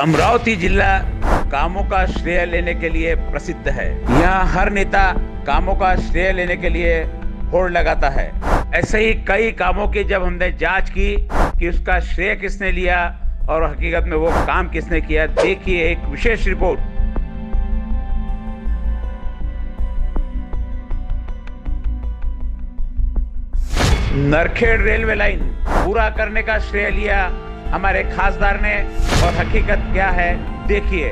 अमरावती जिला कामों का श्रेय लेने के लिए प्रसिद्ध है। यहाँ हर नेता कामों का श्रेय लेने के लिए होड़ लगाता है। ऐसे ही कई कामों की जब हमने जांच की कि उसका श्रेय किसने लिया और हकीकत में वो काम किसने किया, देखिए एक विशेष रिपोर्ट। नरखेड़ रेलवे लाइन पूरा करने का श्रेय लिया हमारे खासदार ने और हकीकत क्या है देखिए।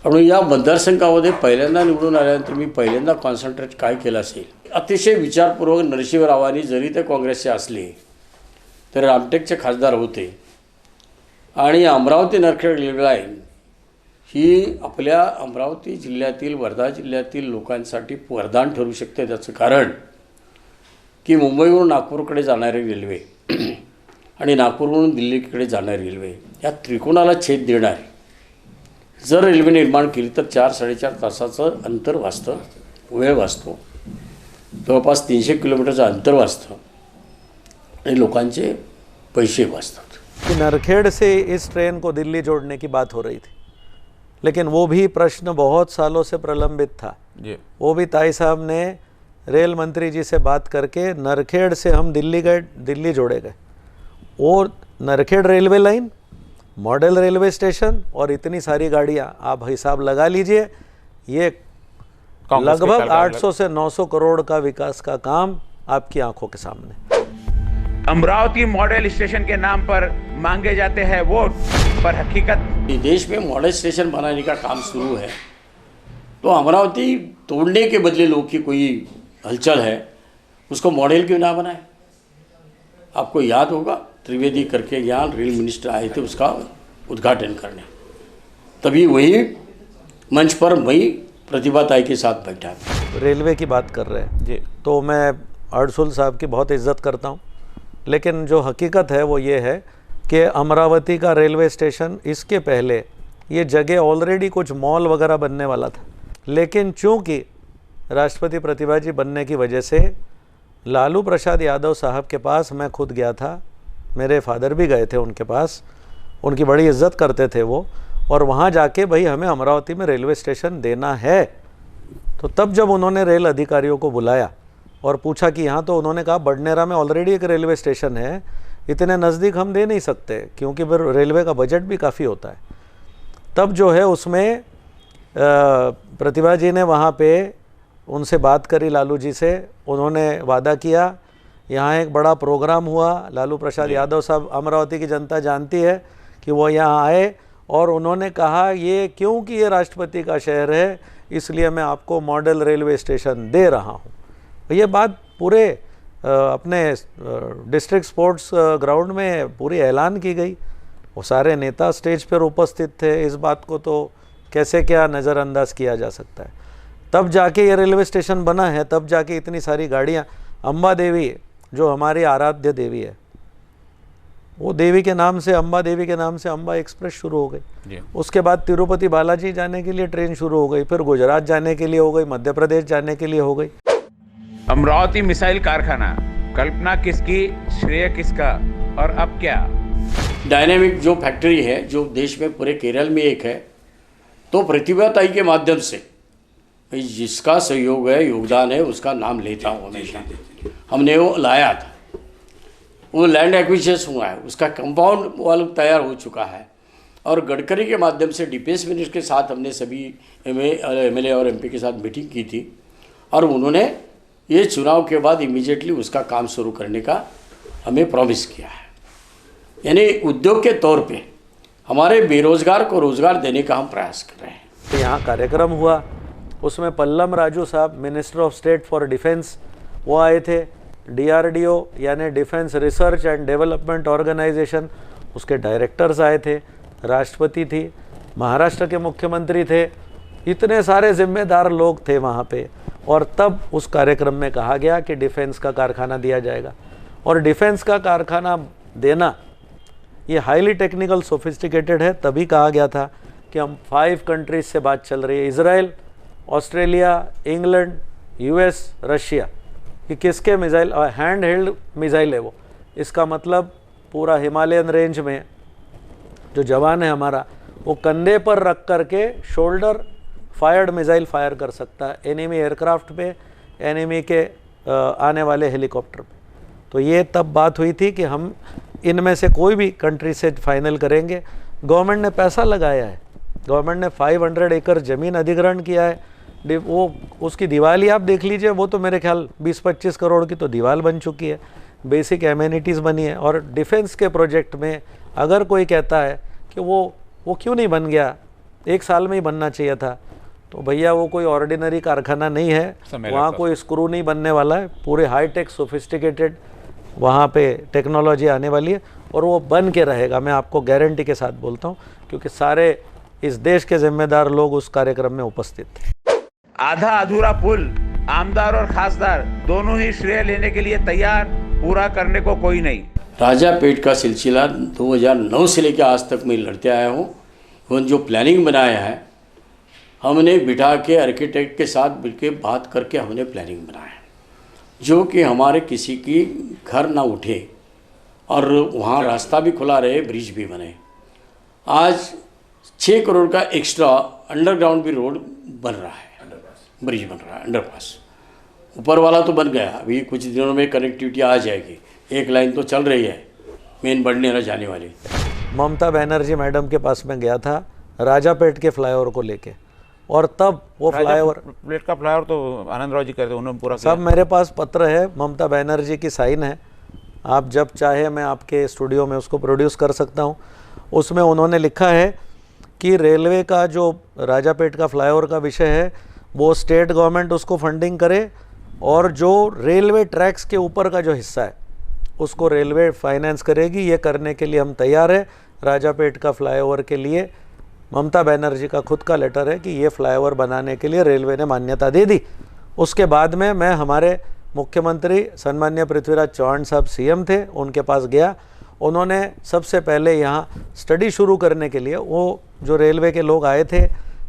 पण या मतदारसंघामध्ये पहिल्यांदा निवडून आल्यानंतर मी पहिल्यांदा कॉन्सन्ट्रेट काय केलं असेल, अतिशय विचारपूर्वक नरशिंहरावांनी जरी ते काँग्रेसचे असले तर रामटेकचे खासदार होते आणि अमरावती नरखेड रेल्वे लाईन ही आपल्या अमरावती जिल्ह्यातील वर्धा जिल्ह्यातील लोकांसाठी वरदान ठरू शकते। त्याचं कारण की मुंबईवरून नागपूरकडे जाणारी रेल्वे आणि नागपूरवरून दिल्लीकडे जाणारी रेल्वे या त्रिकोणाला छेद देणारी जर रेल्वे निर्माण केली तर 4-4.5 तासाचं अंतर वाचतं, वेळ वाचतो, जवळपास 300 किलोमीटरचं अंतर वाचतं आणि लोकांचे पैसे वाचतात। कि नरखेड़ से इस ट्रेन को दिल्ली जोड़ने की बात हो रही थी, लेकिन वो भी प्रश्न बहुत सालों से प्रलंबित था। वो भी ताई साहब ने रेल मंत्री जी से बात करके नरखेड़ से हम दिल्ली गए, दिल्ली जोड़े गए। और Narkhed railway line, model railway station और इतनी सारी गाड़ियाँ, आप हिसाब लगा लीजिए, ये लगभग 800 से 900 करोड़ का विकास का काम आपकी आंखों के सामने। अमरावती मॉडल स्टेशन के नाम पर मांगे जाते हैं वोट, पर हकीकत देश में मॉडल स्टेशन बनाने का काम शुरू है तो अमरावती तोड़ने के बदले लोग की कोई हलचल है, उसको मॉडल क्यों ना बनाए। आपको याद होगा त्रिवेदी करके यहाँ रेल मिनिस्टर आए थे उसका उद्घाटन करने, तभी वही मंच पर वही प्रतिभा ताई के साथ बैठा था। रेलवे की बात कर रहे हैं जी, तो मैं अरसुल साहब की बहुत इज्जत करता हूँ, लेकिन जो हकीकत है वो ये है कि अमरावती का रेलवे स्टेशन इसके पहले ये जगह ऑलरेडी कुछ मॉल वगैरह बनने वाला था, लेकिन चूँकि राष्ट्रपति प्रतिभा जी बनने की वजह से लालू प्रसाद यादव साहब के पास मैं खुद गया था, मेरे फादर भी गए थे उनके पास, उनकी बड़ी इज्जत करते थे वो, और वहाँ जाके भाई हमें अमरावती में रेलवे स्टेशन देना है। तो तब जब उन्होंने रेल अधिकारियों को बुलाया और पूछा कि यहाँ तो उन्होंने कहा बडनेरा में ऑलरेडी एक रेलवे स्टेशन है, इतने नज़दीक हम दे नहीं सकते क्योंकि फिर रेलवे का बजट भी काफ़ी होता है। तब जो है उसमें प्रतिभा जी ने वहाँ पे उनसे बात करी लालू जी से, उन्होंने वादा किया, यहाँ एक बड़ा प्रोग्राम हुआ, लालू प्रसाद यादव साहब, अमरावती की जनता जानती है कि वो यहाँ आए और उन्होंने कहा ये क्योंकि ये राष्ट्रपति का शहर है इसलिए मैं आपको मॉडल रेलवे स्टेशन दे रहा हूँ। ये बात पूरे अपने डिस्ट्रिक्ट स्पोर्ट्स ग्राउंड में पूरी ऐलान की गई, वो सारे नेता स्टेज पर उपस्थित थे। इस बात को तो कैसे क्या नज़रअंदाज किया जा सकता है। तब जाके ये रेलवे स्टेशन बना है, तब जाके इतनी सारी गाड़ियाँ, अम्बा देवी जो हमारी आराध्य देवी है, वो देवी के नाम से, अम्बा देवी के नाम से अम्बा एक्सप्रेस शुरू हो गई। उसके बाद तिरुपति बालाजी जाने के लिए ट्रेन शुरू हो गई, फिर गुजरात जाने के लिए हो गई, मध्य प्रदेश जाने के लिए हो गई। अमरावती मिसाइल कारखाना, कल्पना किसकी, श्रेय किसका और अब क्या। डायनेमिक जो फैक्ट्री है जो देश में पूरे केरल में एक है, तो प्रतिभा ताई के माध्यम से जिसका सहयोग है, योगदान है, उसका नाम लेता हूँ हमेशा। हमने वो लाया था, वो लैंड एक्विजिशन हुआ है, उसका कंपाउंड वाल तैयार हो चुका है और गडकरी के माध्यम से डिफेंस मिनिस्टर के साथ हमने सभी एमएलए और एमपी के साथ मीटिंग की थी और उन्होंने ये चुनाव के बाद इमीडिएटली उसका काम शुरू करने का हमें प्रॉमिस किया है। यानी उद्योग के तौर पे हमारे बेरोजगार को रोज़गार देने का हम प्रयास कर रहे हैं। तो यहाँ कार्यक्रम हुआ, उसमें पल्लम राजू साहब minister of state for defence वो आए थे, DRDO यानी defence research and development organisation, उसके डायरेक्टर्स आए थे, राष्ट्रपति थी, महाराष्ट्र के मुख्यमंत्री थे, इतने सारे जिम्मेदार लोग थे वहाँ पे। और तब उस कार्यक्रम में कहा गया कि डिफेंस का कारखाना दिया जाएगा। और डिफेंस का कारखाना देना ये हाईली टेक्निकल सोफिस्टिकेटेड है। तभी कहा गया था कि हम 5 कंट्रीज से बात चल रही है, Israel, Australia, England, US, Russia, कि किसके मिसाइल, हैंड हेल्ड मिसाइल है वो। इसका मतलब पूरा हिमालयन रेंज में जो जवान है हमारा, वो कंधे पर रख करके शोल्डर फायर्ड मिसाइल फायर कर सकता है एनिमी एयरक्राफ्ट पे, एनिमी के आने वाले हेलीकॉप्टर पे। तो ये तब बात हुई थी कि हम इनमें से कोई भी कंट्री से फाइनल करेंगे। गवर्नमेंट ने पैसा लगाया है, गवर्नमेंट ने 500 एकड़ ज़मीन अधिग्रहण किया है। वो उसकी दीवार ही आप देख लीजिए, वो तो मेरे ख्याल 20-25 करोड़ की तो दीवार बन चुकी है, बेसिक एमेनिटीज़ बनी है। और डिफेंस के प्रोजेक्ट में अगर कोई कहता है कि वो क्यों नहीं बन गया, 1 साल में ही बनना चाहिए था, तो भैया वो कोई ऑर्डिनरी कारखाना नहीं है, वहाँ कोई स्क्रू नहीं बनने वाला है, पूरे हाईटेक सोफिस्टिकेटेड वहाँ पे टेक्नोलॉजी आने वाली है और वो बन के रहेगा, मैं आपको गारंटी के साथ बोलता हूँ, क्योंकि सारे इस देश के जिम्मेदार लोग उस कार्यक्रम में उपस्थित थे। आधा अधूरा पुल आमदार और खासदार दोनों ही श्रेय लेने के लिए तैयार, पूरा करने को कोई नहीं। राजापेट का सिलसिला 2009 से लेकर आज तक मैं लड़ते आया हूँ। उन जो प्लानिंग बनाया है, हमने बिठा के आर्किटेक्ट के साथ मिलकर बात करके हमने प्लानिंग बनाया, जो कि हमारे किसी की घर ना उठे और वहाँ रास्ता भी खुला रहे, ब्रिज भी बने। आज 6 करोड़ का एक्स्ट्रा अंडरग्राउंड भी रोड बन रहा है, ब्रिज बन रहा है, अंडरपास। ऊपर वाला तो बन गया, अभी कुछ दिनों में कनेक्टिविटी आ जाएगी। एक लाइन तो चल रही है, मेन बढ़ने न जाने वाली। ममता बनर्जी मैडम के पास में गया था राजापेट के फ्लाईओवर को लेके, और तब वो फ्लाईओवर प्लेट का फ्लाईओवर तो आनंद राव जी करते, उन्होंने पूरा सब मेरे पास पत्र है, ममता बनर्जी की साइन है, आप जब चाहे मैं आपके स्टूडियो में उसको प्रोड्यूस कर सकता हूँ। उसमें उन्होंने लिखा है कि रेलवे का जो राजापेट का फ्लाईओवर का विषय है, वो स्टेट गवर्नमेंट उसको फंडिंग करे, और जो रेलवे ट्रैक्स के ऊपर का जो हिस्सा है उसको रेलवे फाइनेंस करेगी। ये करने के लिए हम तैयार है। राजापेट का फ्लाईओवर के लिए ममता बनर्जी का खुद का लेटर है कि ये फ्लाईओवर बनाने के लिए रेलवे ने मान्यता दे दी। उसके बाद में मैं हमारे मुख्यमंत्री सन्मान्य पृथ्वीराज चौहान साहब सीएम थे, उनके पास गया। उन्होंने सबसे पहले यहाँ स्टडी शुरू करने के लिए, वो जो रेलवे के लोग आए थे,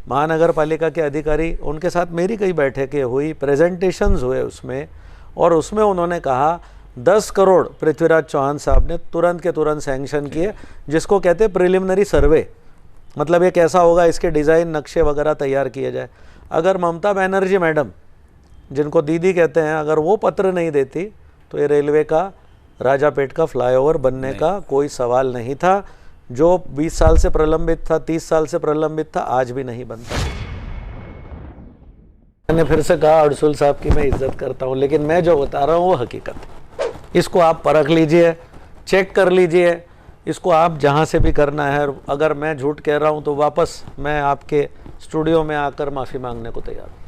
महानगर पालिका के अधिकारी, उनके साथ मेरी कई बैठकें हुई, प्रेजेंटेशंस हुए उसमें, और उसमें उन्होंने कहा 10 करोड़ पृथ्वीराज चौहान साहब ने तुरंत के तुरंत सैंक्शन किए, जिसको कहते हैं प्रिलिमिनरी सर्वे। मतलब ये कैसा होगा, इसके डिज़ाइन नक्शे वगैरह तैयार किए जाए। अगर ममता बनर्जी मैडम, जिनको दीदी कहते हैं, अगर वो पत्र नहीं देती तो ये रेलवे का राजापेट का फ्लाईओवर बनने का कोई सवाल नहीं था। जो 20 साल से प्रलंबित था, 30 साल से प्रलंबित था, आज भी नहीं बनता। मैंने फिर से कहा अड़सुल साहब की मैं इज्जत करता हूँ, लेकिन मैं जो बता रहा हूँ वो हकीकत है। इसको आप परख लीजिए, चेक कर लीजिए, इसको आप जहाँ से भी करना है। अगर मैं झूठ कह रहा हूँ तो वापस मैं आपके स्टूडियो में आकर माफ़ी मांगने को तैयार हूँ।